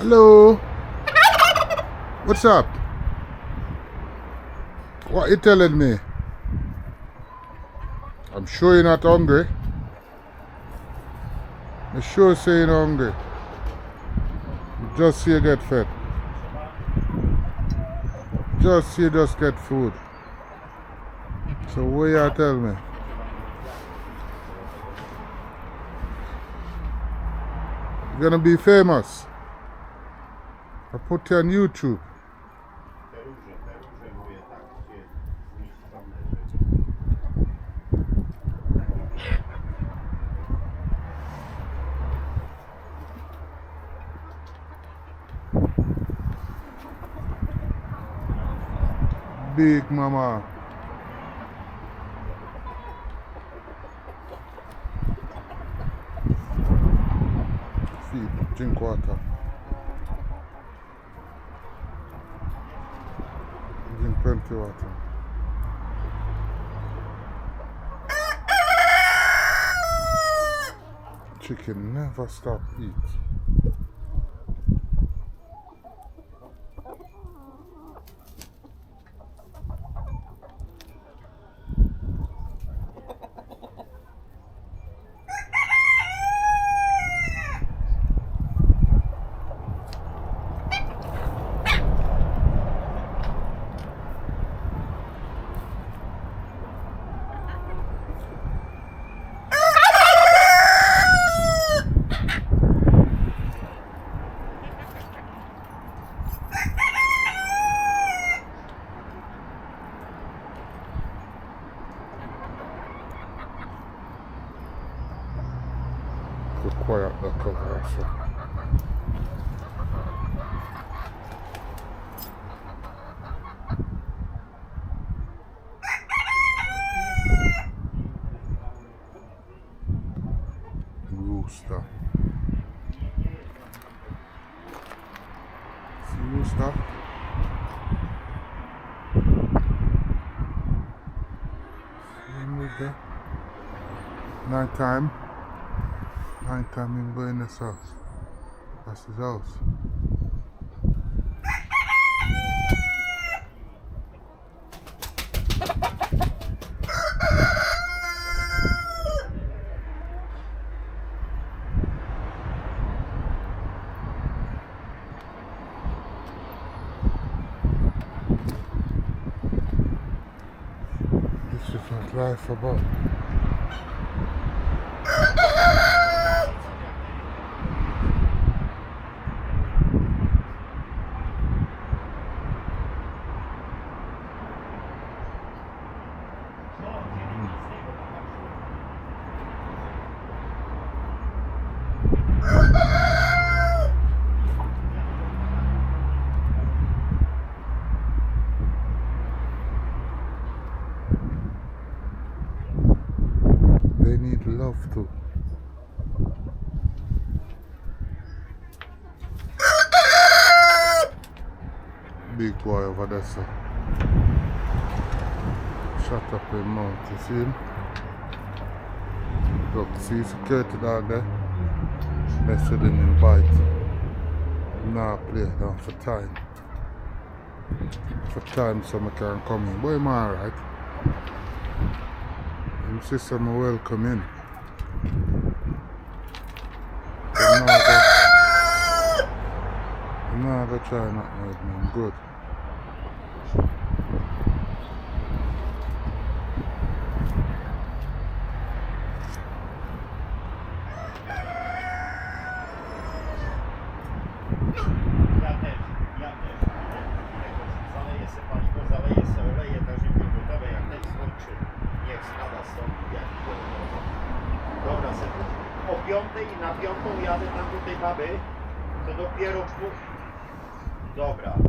Hello. What's up? What you telling me? I'm sure you're not hungry. I'm sure saying hungry. Just see you get fed. Just see you just get food. So what you tell me? You're gonna be famous. I put you on YouTube. Big mama. Feed, drink water. Drink plenty water. Chicken never stop eat. Quiet the cover also. Rooster. See rooster? See him with the nighttime. Nighttime in Buenos Aires. That's his house. This is what life about. They need love too. Big boy over there, sir. Shut up in mouth, you see him? Look, see security dog there? Mess with him and bite. Now play down for time. For time so I can come in. Boy, I'm alright. Him sister me welcome in. I'm not gonna try nothing with me. I'm good. O 5:00 na 5:00 jadę tam do tej baby, to dopiero Dobra.